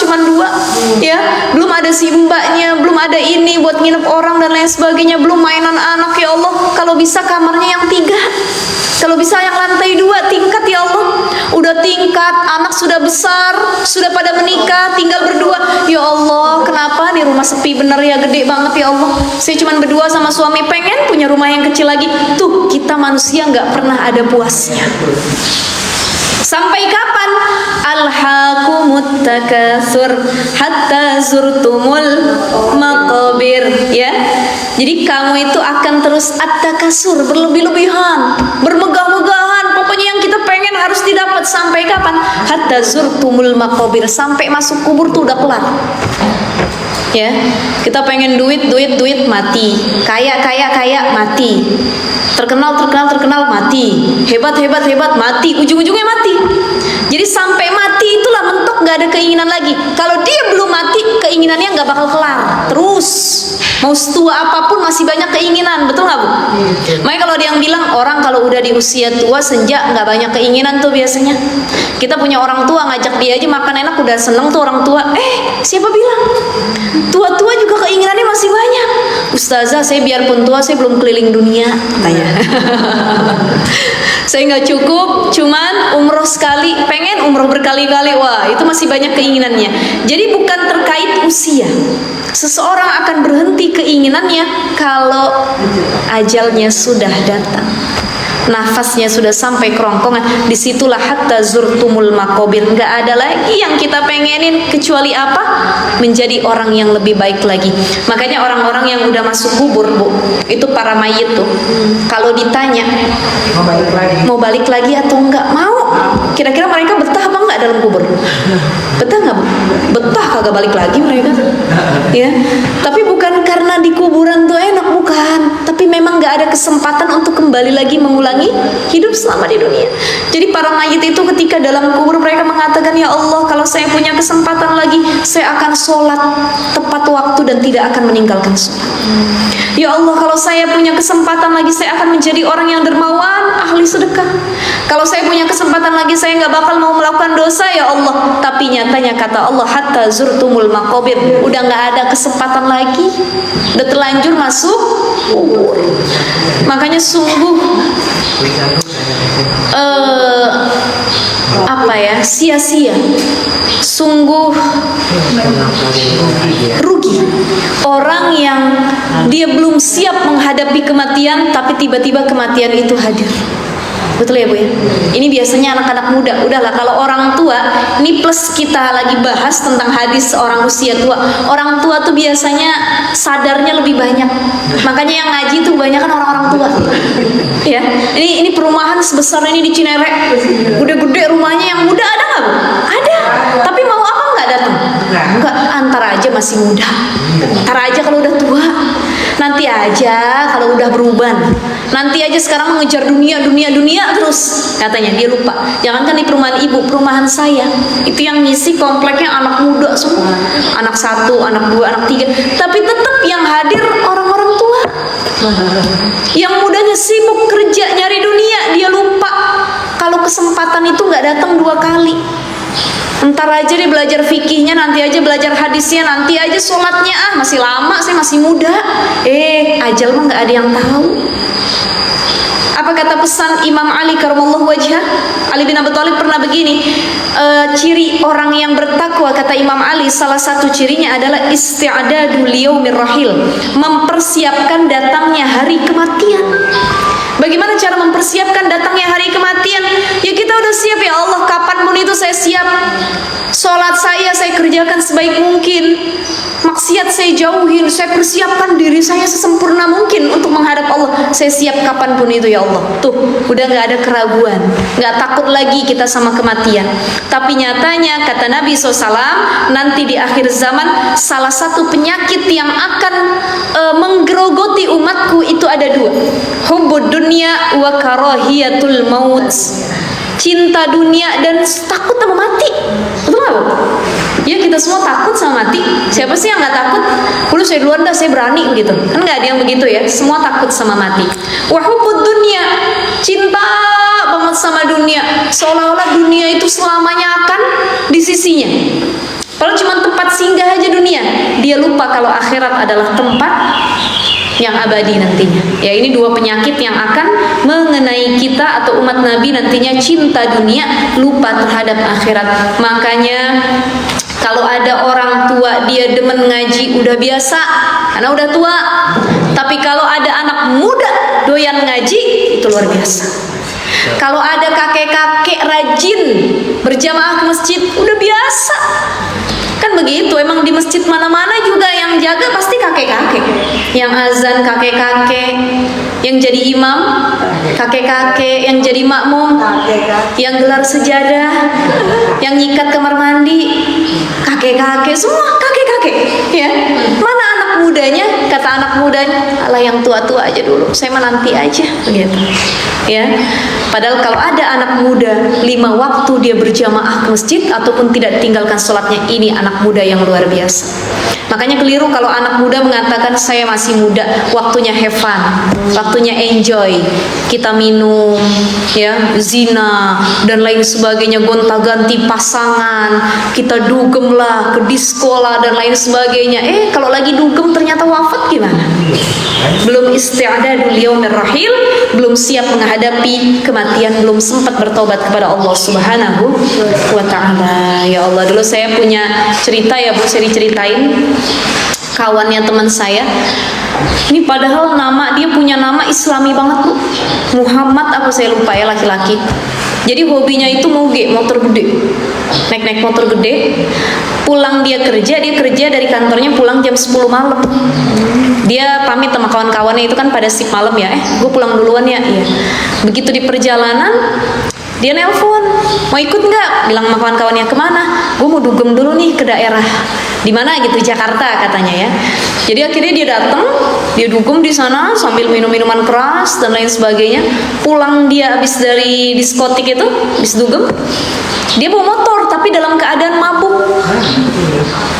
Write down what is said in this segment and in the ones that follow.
cuma 2, ya. Belum ada si mbaknya, belum ada ini buat nginep orang dan lain sebagainya, belum mainan anak, ya Allah. Kalau bisa kamarnya yang 3, kalau bisa yang lantai 2 tingkat, ya Allah. Udah tingkat, anak sudah besar, sudah pada menikah, tinggal berdua. Ya Allah, kenapa nih rumah sepi bener ya, gede banget ya Allah. Saya cuma berdua sama suami, pengen punya rumah yang kecil lagi. Tuh, kita manusia nggak pernah ada puasnya. Sampai kapan? Alhaakumut takatsur hatta zurtumul maqabir, ya. Jadi kamu itu akan terus at-takasur, berlebih-lebihan, bermegah-megahan. Pokoknya yang kita pengen harus didapat. Sampai kapan? Hatta zurtumul maqabir, sampai masuk kubur tuh udah kelar. Ya, kita pengen duit mati, kaya mati, terkenal mati, hebat mati, ujung-ujungnya mati. Jadi sampai mati itulah mentok, nggak ada keinginan lagi. Kalau dia belum mati, keinginannya nggak bakal kelar terus. Mau setua apapun masih banyak keinginan, betul nggak Bu? Makanya kalau ada yang bilang orang kalau udah di usia tua senja nggak banyak keinginan tuh biasanya. Kita punya orang tua, ngajak dia aja makan enak udah seneng tuh orang tua. Siapa bilang? Tua-tua juga keinginannya masih banyak. Ustazah, saya biarpun tua saya belum keliling dunia, katanya. Saya nggak cukup, cuman umroh sekali, pengen umroh berkali-kali. Wah, itu masih banyak keinginannya. Jadi bukan terkait usia. Seseorang akan berhenti keinginannya kalau ajalnya sudah datang, nafasnya sudah sampai kerongkongan. Disitulah hatta zurtumul maqabir. Nggak ada lagi yang kita pengenin kecuali apa? Menjadi orang yang lebih baik lagi. Makanya orang-orang yang udah masuk kubur, Bu, itu para mayit tuh, kalau ditanya mau balik lagi atau enggak, mau. Kira-kira mereka betah apa enggak dalam kubur? Betah nggak, Bu? Betah, kagak balik lagi mereka. Ya, tapi bukan karena di kuburan tuh enak, bukan. Tapi memang nggak ada kesempatan untuk kembali lagi mengulangi hidup selama di dunia. Jadi para mayit itu ketika dalam kubur mereka mengatakan, ya Allah, kalau saya punya kesempatan lagi, saya akan sholat tepat waktu dan tidak akan meninggalkan sholat. Ya Allah, kalau saya punya kesempatan lagi, saya akan menjadi orang yang dermawan, ahli sedekah. Kalau saya punya kesempatan lagi, saya nggak bakal mau melakukan dosa, ya Allah. Tapi nyatanya kata Allah, hatta zurtumul maqabir, udah nggak ada kesempatan lagi, udah terlanjur masuk kubur. Makanya sungguh sia-sia, sungguh rugi orang yang dia belum siap menghadapi kematian, tapi tiba-tiba kematian itu hadir. Betul ya Bu ya? Ini biasanya anak-anak muda. Udahlah, kalau orang tua, ini plus kita lagi bahas tentang hadis orang usia tua. Orang tua tuh biasanya sadarnya lebih banyak. Makanya yang ngaji tuh banyak kan orang-orang tua. Ya, ini perumahan sebesar ini di Cinere, gede-gede rumahnya, yang muda ada nggak Bu? Ada. Tapi mau apa nggak datang? Enggak, antar aja masih muda. Antar aja kalau udah tua. Nanti aja kalau udah berubah. Nanti aja sekarang mengejar dunia terus, katanya. Dia lupa. Jangankan di perumahan ibu, perumahan saya itu yang ngisi kompleknya anak muda semua. Anak 1, anak 2, anak 3. Tapi tetap yang hadir orang-orang tua. Yang mudanya sibuk kerja nyari dunia, dia lupa kalau kesempatan itu nggak datang 2 kali. Entar aja dia belajar fikihnya, nanti aja belajar hadisnya, nanti aja sholatnya, masih lama, saya masih muda. Ajal mah nggak ada yang tahu. Apa kata pesan Imam Ali karamallahu wajhah? Ali bin Abi Thalib pernah begini, ciri orang yang bertakwa, kata Imam Ali, salah satu cirinya adalah isti'dadu liyaumir rahil, mempersiapkan datangnya hari kematian. Bagaimana cara mempersiapkan datangnya hari kematian? Ya kita udah siap, ya Allah, kapanpun itu saya siap. Sholat saya kerjakan sebaik mungkin, maksiat saya jauhin, saya persiapkan diri saya sesempurna mungkin untuk menghadap Allah. Saya siap kapanpun itu, ya Allah. Tuh, udah gak ada keraguan, gak takut lagi kita sama kematian. Tapi nyatanya kata Nabi SAW, nanti di akhir zaman salah satu penyakit yang akan menggerogoti umatku itu ada 2. Hubbud dunya wa karahiyatul maut. Cinta dunia dan takut sama mati. Betul gak Bu? Ya, kita semua takut sama mati. Siapa sih yang gak takut? Dulu saya duluan dah, saya berani gitu. Kan gak ada yang begitu ya. Semua takut sama mati. Wa hubbud dunya, cinta banget sama dunia, seolah-olah dunia itu selamanya akan di sisinya. Kalau cuma tempat singgah aja dunia, dia lupa kalau akhirat adalah tempat yang abadi nantinya. Ya, ini dua penyakit yang akan mengenai kita atau umat Nabi nantinya: cinta dunia, lupa terhadap akhirat. Makanya kalau ada orang tua dia demen ngaji udah biasa karena udah tua. Tapi kalau ada anak muda doyan ngaji, itu luar biasa. Kalau ada kakek-kakek rajin berjamaah ke masjid, udah biasa. Kan begitu, emang di masjid mana-mana juga yang jaga pasti kakek-kakek. Yang azan kakek-kakek, yang jadi imam kakek-kakek, yang jadi makmum, yang gelar sejadah, yang nyikat kamar mandi, kakek-kakek, semua kakek-kakek, ya. Mana anak mudanya? Kata anak mudanya, alah yang tua-tua aja dulu, saya mah nanti aja, begitu. Ya. Padahal kalau ada anak muda 5 waktu dia berjamaah ke masjid ataupun tidak tinggalkan sholatnya, ini anak muda yang luar biasa. Makanya keliru kalau anak muda mengatakan saya masih muda, waktunya have fun, waktunya enjoy, kita minum, ya, zina dan lain sebagainya, gonta-ganti pasangan, kita dugem lah ke disko lah dan lain sebagainya. Kalau lagi dugem ternyata wafat gimana? Belum isti'adadul yaumir rahil, belum siap menghadapi kematian, belum sempat bertobat kepada Allah Subhanahu wa ta'ala. Ya Allah, dulu saya punya cerita ya Bu, saya diceritain kawannya teman saya. Ini padahal dia punya nama Islami banget Bu, Muhammad apa saya lupa ya, laki-laki. Jadi hobinya itu motor gede, naik motor gede. Pulang dia kerja dari kantornya pulang jam 10 malam. Dia pamit sama kawan-kawannya itu kan pada shift malam ya, gue pulang duluan ya. Iya. Begitu di perjalanan dia nelpon, mau ikut nggak? Bilang sama kawan-kawannya, kemana? Gue mau dugem dulu nih ke daerah di mana gitu, Jakarta katanya ya. Jadi akhirnya dia datang, dia dugem di sana sambil minum minuman keras dan lain sebagainya. Pulang dia habis dari diskotik itu, habis dugem, dia bawa motor tapi dalam keadaan mabuk.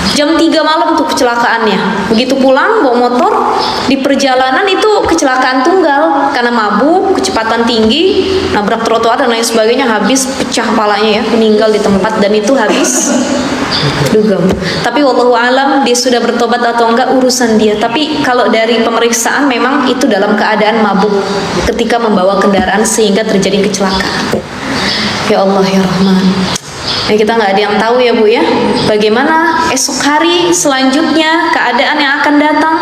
Jam 3 malam tuh kecelakaannya. Begitu pulang bawa motor, di perjalanan itu kecelakaan tunggal karena mabuk, kecepatan tinggi, nabrak trotoar dan lain sebagainya, habis pecah kepalanya ya, meninggal di tempat. Dan itu habis dugem. Tapi wallahu alam dia sudah bertobat atau enggak urusan dia. Tapi kalau dari pemeriksaan memang itu dalam keadaan mabuk ketika membawa kendaraan sehingga terjadi kecelakaan. Ya Allah ya Rahman. Kita nggak ada yang tahu ya Bu ya, bagaimana esok hari selanjutnya keadaan yang akan datang.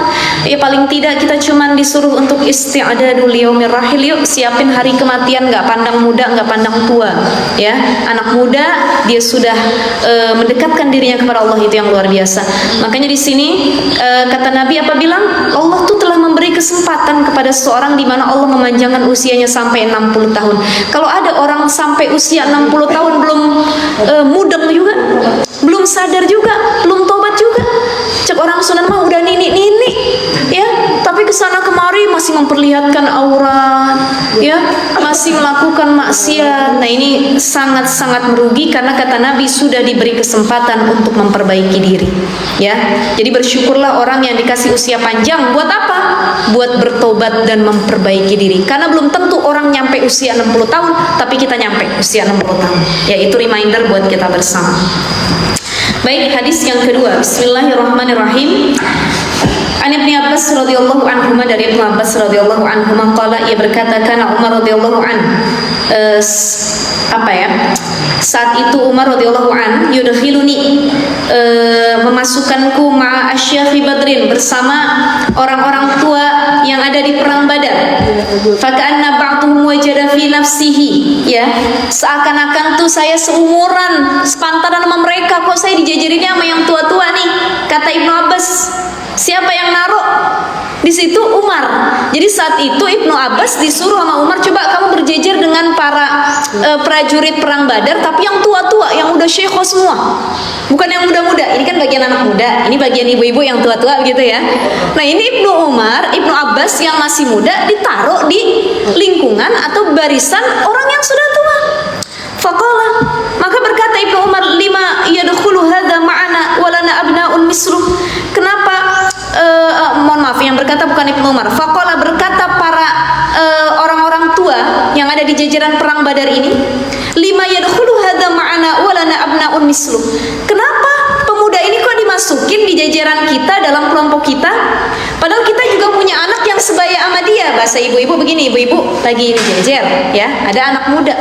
Ya paling tidak kita cuman disuruh untuk isti'adadul yaumir rahil, yuk siapin hari kematian, nggak pandang muda, nggak pandang tua. Ya, anak muda dia sudah mendekatkan dirinya kepada Allah, itu yang luar biasa. Makanya di sini kata Nabi apa bilang? Allah tuh telah memberi kesempatan kepada seorang di mana Allah memanjangkan usianya sampai 60 tahun. Kalau ada orang sampai usia 60 tahun belum mudeng juga, belum sadar juga, belum tobat juga. Cek orang sunan mah udah nini ya, tapi kesana kemari masih memperlihatkan aurat, ya, masih melakukan maksiat. Nah ini sangat-sangat merugi karena kata Nabi sudah diberi kesempatan untuk memperbaiki diri. Ya, jadi bersyukurlah orang yang dikasih usia panjang. Buat apa? Buat bertobat dan memperbaiki diri. Karena belum tentu orang nyampe usia 60 tahun, tapi kita nyampe usia 60 tahun. Ya, itu reminder buat kita bersama. Baik, hadis yang kedua. Bismillahirrahmanirrahim. An Ibnu Abbas radhiyallahu anhu, dari Ibnu Abbas radhiyallahu anhu qala, ia berkata, kana Umar radhiyallahu an saat itu Umar radhiyallahu an yudkhiluni memasukkanku ma'a asyyafi Badrin, bersama orang-orang tua yang ada di perang Badar. Faka'anna ba'dhum wajada fi nafsihi, ya, seakan-akan tuh saya seumuran, sepantaran sama mereka, kok saya dijajarinnya sama yang tua-tua nih. Kata Ibnu Abbas, siapa yang naruh? Di situ Umar. Jadi saat itu Ibnu Abbas disuruh sama Umar, coba kamu berjejer dengan para prajurit perang Badar, tapi yang tua-tua, yang udah syekho semua, bukan yang muda-muda. Ini kan bagian anak muda, ini bagian ibu-ibu yang tua-tua gitu ya. Nah ini Ibnu Abbas yang masih muda ditaruh di lingkungan atau barisan orang yang sudah tua. Faqala, maka berkata Ibnu Umar, lima yadkhulu hadza ma'ana walana abna'un misruh. Kenapa mohon maaf, yang berkata bukan Ibnu Umar. Faqala, berkata para orang-orang tua yang ada di jajaran perang Badar ini, lima yadkhulu hadza ma'ana walana abna'un misluh. Kenapa pemuda masukin di jajaran kita, dalam kelompok kita, padahal kita juga punya anak yang sebaya sama dia. Bahasa ibu-ibu begini, ibu-ibu lagi ini jejer ya, ada anak muda,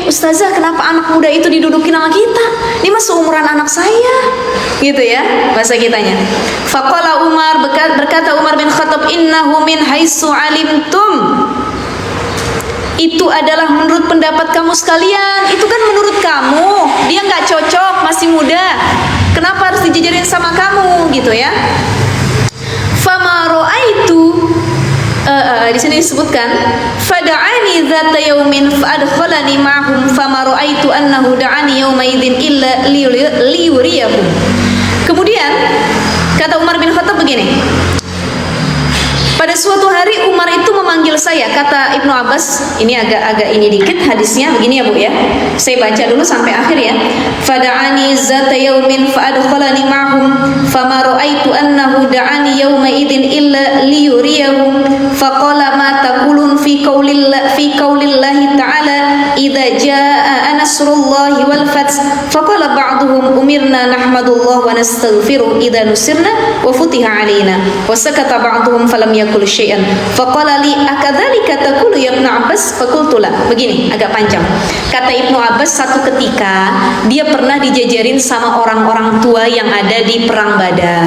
ustazah kenapa anak muda itu didudukin sama kita, ini mah seumuran anak saya gitu ya, bahasa kitanya. Faqala Umar, berkata Umar bin Khattab, innahu min haitsu alimtum, itu adalah menurut pendapat kamu sekalian, itu kan menurut kamu, dia nggak cocok, masih muda, kenapa harus dijajarin sama kamu gitu ya. Fama ra'aitu, di sini disebutkan fada'ani dzata yaumin fa'adkhalani ma'hum fama ra'aitu annahu da'ani yauma idzin illa liyuriyahum. Kemudian kata Umar bin Khattab begini, pada suatu hari Umar itu memanggil saya, kata Ibnu Abbas, ini agak ini dikit hadisnya, begini ya Bu ya. Saya baca dulu sampai akhir ya. Fada'ani zata yaumin fa'adkhalani ma'hum fama ra'aitu annahu da'ani yauma idzin illa liyuriyahum faqala ma taqulun fi qaulillahi ta'ala idza jaa'a nasrullahi wal fath faqala ba'duhum umirna nahmadullah wa nastaghfiruh idza nusirna wa futiha alaina wa sakata ba'duhum falam yakul syai'an faqala li akadzalika taqulu ya Ibnu Abbas faqultu la. Begini, agak panjang. Kata Ibnu Abbas, satu ketika dia pernah dijajarin sama orang-orang tua yang ada di perang Badar.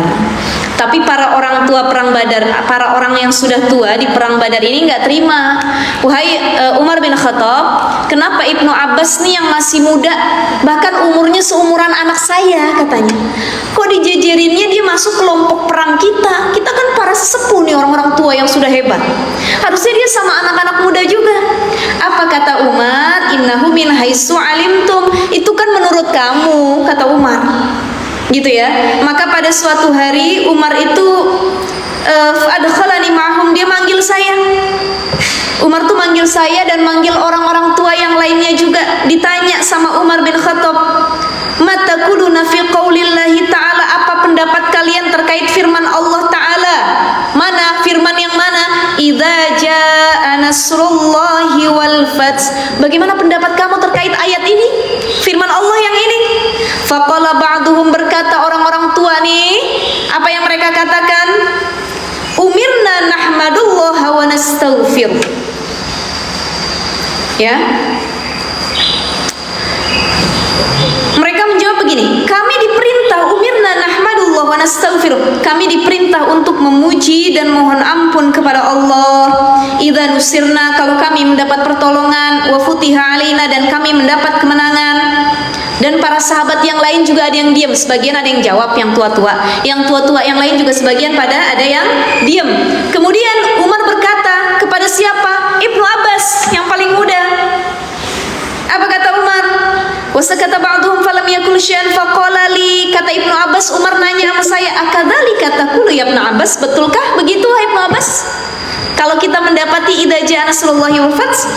Tapi para orang tua perang Badar, para orang yang sudah tua di perang Badar ini nggak terima. Wahai Umar bin Khattab, kenapa Ibnu Abbas nih yang masih muda, bahkan umurnya seumuran anak saya katanya, kok dijajarinnya dia masuk kelompok perang kita? Kita kan para sesepuh nih, orang-orang tua yang sudah hebat. Harusnya dia sama anak-anak muda juga. Apa kata Umar? Innahu min haitsu alimtum. Itu kan menurut kamu, kata Umar. Gitu ya. Maka pada suatu hari Umar itu adkhalani ma'hum, dia manggil saya. Umar tuh manggil saya dan manggil orang-orang tua yang lainnya juga. Ditanya sama Umar bin Khattab, "Mataquluna fi qaulillahi ta'ala?" Apa pendapat kalian terkait firman Allah Ta'ala? Mana firman yang mana? Idza jaa nasrullahi wal fath. Bagaimana pendapat kamu terkait ayat ini? Firman Allah yang ini. Faqala ba'duhum, berkata orang-orang tua nih, apa yang mereka katakan? Umirna nahmadullaha wa nastaghfir. Ya. Mereka menjawab begini, kami diperintah umirna nahmadullah wa nastaghfir. Kami diperintah untuk memuji dan mohon ampun kepada Allah. Idza nusirna, kalau kami mendapat pertolongan, wa futiha alaina, dan kami mendapat kemenangan. Dan para sahabat yang lain juga ada yang diam, sebagian ada yang jawab, yang tua-tua. Yang tua-tua yang lain juga sebagian pada ada yang diam. Kemudian Umar berkata kepada siapa? Ibnu Abbas yang paling muda. Apa kata Umar? Wasakata ba'duhum falam yakul syai'an faqala li. Kata Ibnu Abbas, Umar nanya sama saya, akadzalika taqulu ya Ibnu Abbas? Betulkah begitu wahai Ibnu Abbas? Kalau kita mendapati idza jaa nasrullahi wal fath,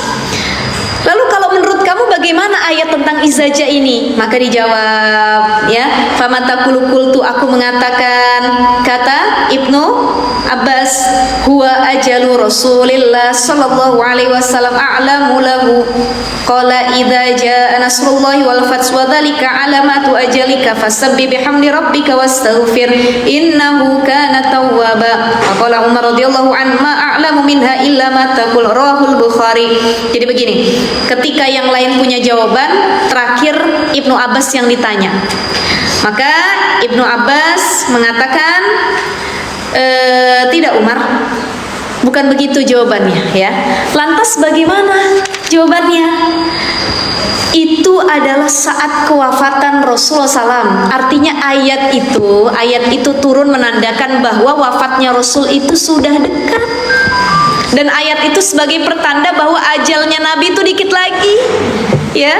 lalu kalau menurut kamu bagaimana ayat tentang izaja ini? Maka dijawab, ya, famataqulu qultu, aku mengatakan, kata Ibnu Abbas, huwa ajalu Rasulillah sallallahu alaihi wasallam a'lamu lahu. Qala idza jaa nasrullahi wal fath wa dzalika alamatu ajalika fasabbih bihamdi rabbika wastaghfir innahu kana tawwaba. Qala Umar radhiyallahu anhu ma a'lamu minha illa ma taqul, rawahul Bukhari. Jadi begini, ketika yang lain punya jawaban, terakhir Ibnu Abbas yang ditanya. Maka Ibnu Abbas mengatakan, tidak Umar, bukan begitu jawabannya ya. Lantas bagaimana jawabannya? Itu adalah saat kewafatan Rasulullah SAW. Artinya ayat itu turun menandakan bahwa wafatnya Rasul itu sudah dekat. Dan ayat itu sebagai pertanda bahwa ajalnya Nabi itu dikit lagi, ya.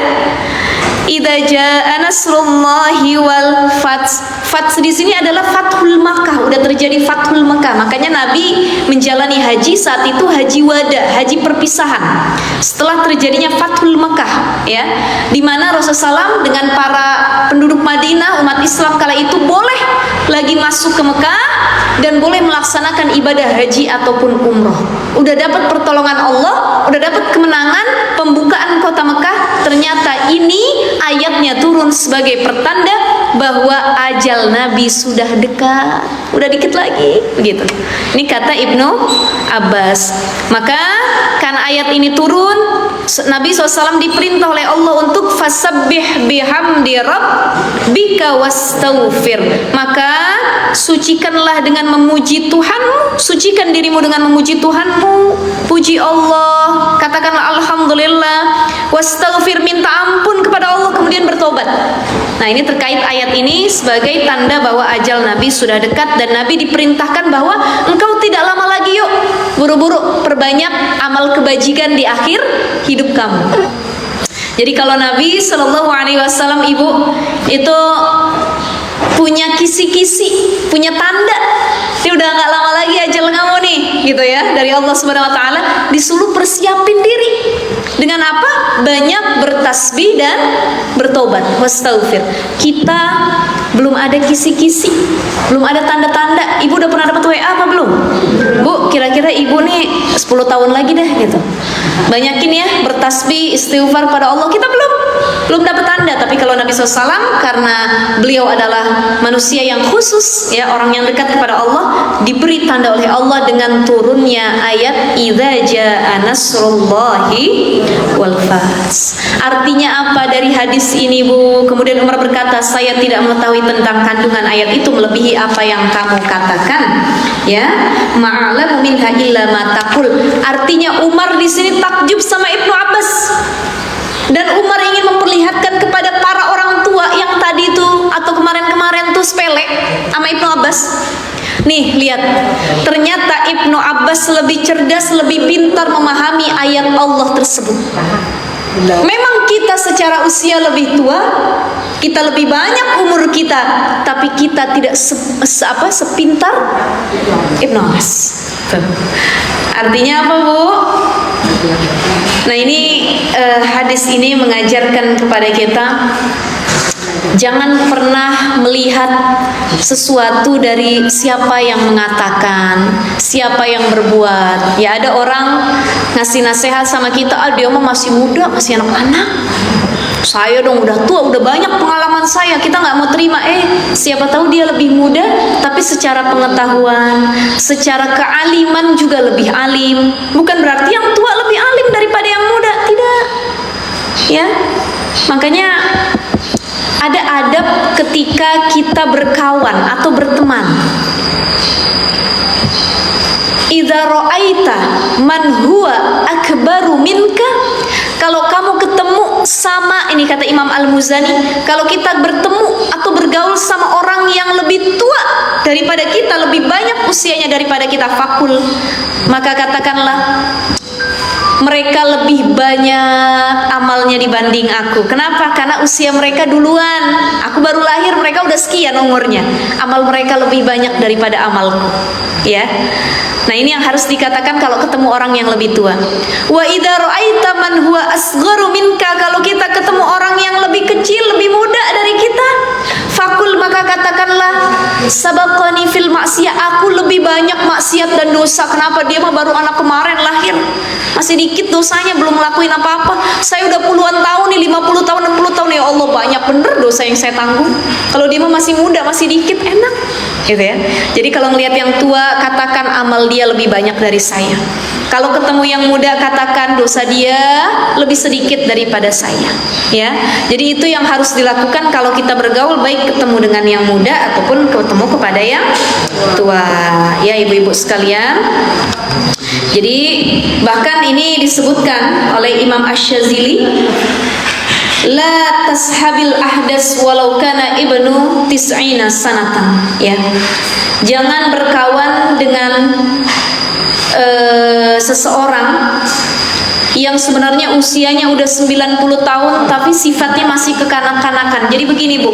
Idza jaa nasrullahi wal fath. Fath di sini adalah Fathul Makkah, udah terjadi Fathul Makkah. Makanya Nabi menjalani haji saat itu haji wada, haji perpisahan. Setelah terjadinya Fathul Makkah, ya, di mana Rasulullah SAW dengan para penduduk Madinah, umat Islam kala itu boleh lagi masuk ke Mekah dan boleh melaksanakan ibadah haji ataupun umroh. Udah dapat pertolongan Allah, udah dapat kemenangan, pembukaan kota Mekah. Ternyata ini ayatnya turun sebagai pertanda bahwa ajal Nabi sudah dekat, udah dikit lagi, begitu. Ini kata Ibnu Abbas. Maka karena ayat ini turun, Nabi SAW diperintah oleh Allah untuk fasabbih bihamdi rabbika wastaghfir. Maka sucikanlah dengan memuji Tuhanmu, sucikan dirimu dengan memuji Tuhanmu, puji Allah, katakanlah alhamdulillah, wastaghfir, minta ampun kepada Allah, kemudian bertobat. Nah, ini terkait ayat ini sebagai tanda bahwa ajal Nabi sudah dekat, dan Nabi diperintahkan bahwa engkau tidak lama lagi, yuk buru-buru perbanyak amal kebajikan di akhir hidup kamu. Jadi kalau Nabi Shallallahu Alaihi Wasallam, ibu, itu punya kisi-kisi, punya tanda, ini udah nggak lama lagi ajal kamu nih, gitu ya, dari Allah Subhanahu Wa Taala. Disuruh persiapin diri dengan apa? Banyak bertasbih dan bertobat, wastaghfir. Kita belum ada kisi-kisi, belum ada tanda-tanda. Ibu udah pernah dapat WA apa belum? Bu, kira-kira ibu nih 10 tahun lagi deh, gitu. Banyakin ya bertasbih, istighfar pada Allah. Kita belum dapat tanda. Tapi kalau Nabi SAW, karena beliau adalah manusia yang khusus, ya, orang yang dekat kepada Allah, diberi tanda oleh Allah dengan turunnya ayat idza jaa nasrullahi wal fath. Artinya apa dari hadis ini, Bu? Kemudian Umar berkata, saya tidak mengetahui tentang kandungan ayat itu melebihi apa yang kamu katakan, ya, ma'alamu minha illa ma taqul. Artinya Umar di sini takjub sama Ibnu Abbas, dan Umar ingin memperlihatkan kepada para orang tua yang tadi itu atau kemarin-kemarin tuh sepele sama Ibnu Abbas. Nih, lihat, ternyata Ibnu Abbas lebih cerdas, lebih pintar memahami ayat Allah tersebut. Memang kita secara usia lebih tua, kita lebih banyak umur kita, tapi kita tidak sepintar Ibnu Abbas. Artinya apa, Bu? Nah, ini hadis ini mengajarkan kepada kita, jangan pernah melihat sesuatu dari siapa yang mengatakan, siapa yang berbuat. Ya, ada orang ngasih nasihat sama kita, dia mah masih muda, masih anak-anak. Saya dong udah tua, udah banyak pengalaman saya. Kita nggak mau terima. Siapa tahu dia lebih muda, tapi secara pengetahuan, secara kealiman juga lebih alim. Bukan berarti yang tua lebih alim daripada yang muda, tidak. Ya, makanya ada adab ketika kita berkawan atau berteman. Idza ra'aita man huwa akbaru minka, kalau kamu ketemu sama, ini kata Imam Al-Muzani, kalau kita bertemu atau bergaul sama orang yang lebih tua daripada kita, lebih banyak usianya daripada kita, fakul, maka katakanlah, mereka lebih banyak amalnya dibanding aku. Kenapa? Karena usia mereka duluan. Aku baru lahir, mereka udah sekian umurnya. Amal mereka lebih banyak daripada amalku. Ya. Nah, ini yang harus dikatakan kalau ketemu orang yang lebih tua. Wa idza ra'aita man huwa asgharu minka, kalau kita ketemu orang yang lebih kecil, lebih muda dari kita, fakul, maka katakanlah, sabaqani fil maksiyah, aku lebih banyak maksiat dan dosa. Kenapa? Dia mah baru anak kemarin lahir, masih dikit dosanya, belum ngelakuin apa-apa. Saya udah puluhan tahun nih, 50 tahun, 60 tahun, ya Allah, banyak bener dosa yang saya tanggung. Kalau dia mah masih muda, masih dikit, enak, gitu ya. Jadi kalau ngelihat yang tua, katakan amal dia lebih banyak dari saya. Kalau ketemu yang muda, katakan dosa dia lebih sedikit daripada saya, ya. Jadi itu yang harus dilakukan kalau kita bergaul, baik ketemu dengan yang muda ataupun ketemu kepada yang tua, ya, ibu-ibu sekalian. Jadi bahkan ini disebutkan oleh Imam Asy-Syadzili, la tashabil ahdas walau kana ibnu tis'ina sanatan, ya. Jangan berkawan dengan seseorang yang sebenarnya usianya udah 90 tahun tapi sifatnya masih kekanak-kanakan. Jadi begini, Bu,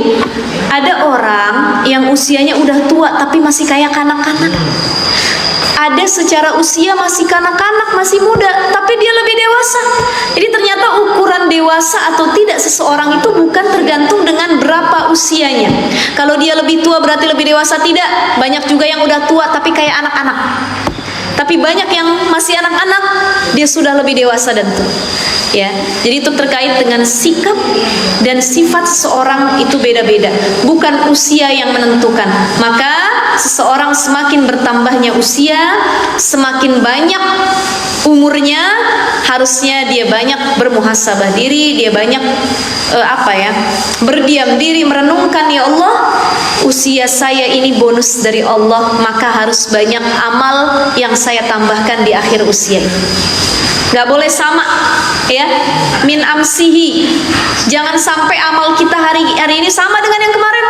ada orang yang usianya udah tua tapi masih kayak kanak-kanak. Ada secara usia masih kanak-kanak, masih muda, tapi dia lebih dewasa. Jadi ternyata ukuran dewasa atau tidak seseorang itu bukan tergantung dengan berapa usianya. Kalau dia lebih tua berarti lebih dewasa, tidak. Banyak juga yang udah tua tapi kayak anak-anak. Tapi banyak yang masih anak-anak, dia sudah lebih dewasa dan tua. Ya, jadi itu terkait dengan sikap dan sifat seseorang itu beda-beda, bukan usia yang menentukan. Maka seseorang semakin bertambahnya usia, semakin banyak umurnya, harusnya dia banyak bermuhasabah diri, dia banyak berdiam diri, merenungkan, ya Allah, usia saya ini bonus dari Allah, maka harus banyak amal yang saya tambahkan di akhir usia ini. Gak boleh sama, ya, min amsihi. Jangan sampai amal kita hari ini sama dengan yang kemarin.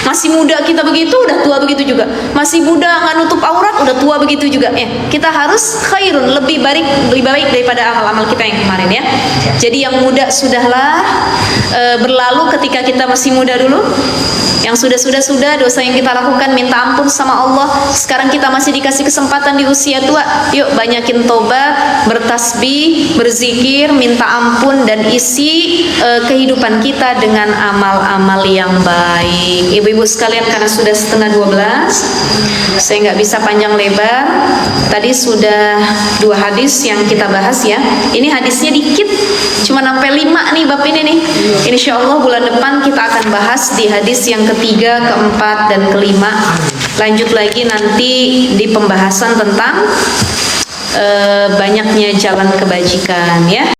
Masih muda kita begitu, udah tua begitu juga. Masih muda nggak nutup aurat, udah tua begitu juga. Kita harus khairun, lebih baik daripada amal-amal kita yang kemarin, ya. Jadi yang muda sudahlah berlalu ketika kita masih muda dulu. Yang sudah dosa yang kita lakukan, minta ampun sama Allah. Sekarang kita masih dikasih kesempatan di usia tua, yuk banyakin tobat, bertasbih, berzikir, minta ampun, dan isi kehidupan kita dengan amal-amal yang baik. Ibu-ibu sekalian, karena sudah 11:30, saya nggak bisa panjang lebar. Tadi sudah 2 hadis yang kita bahas, ya. Ini hadisnya dikit, cuma sampai 5 nih bab ini nih. Insya Allah bulan depan kita akan bahas di hadis yang ketiga, keempat, dan kelima. Lanjut lagi nanti di pembahasan tentang banyaknya jalan kebajikan, ya.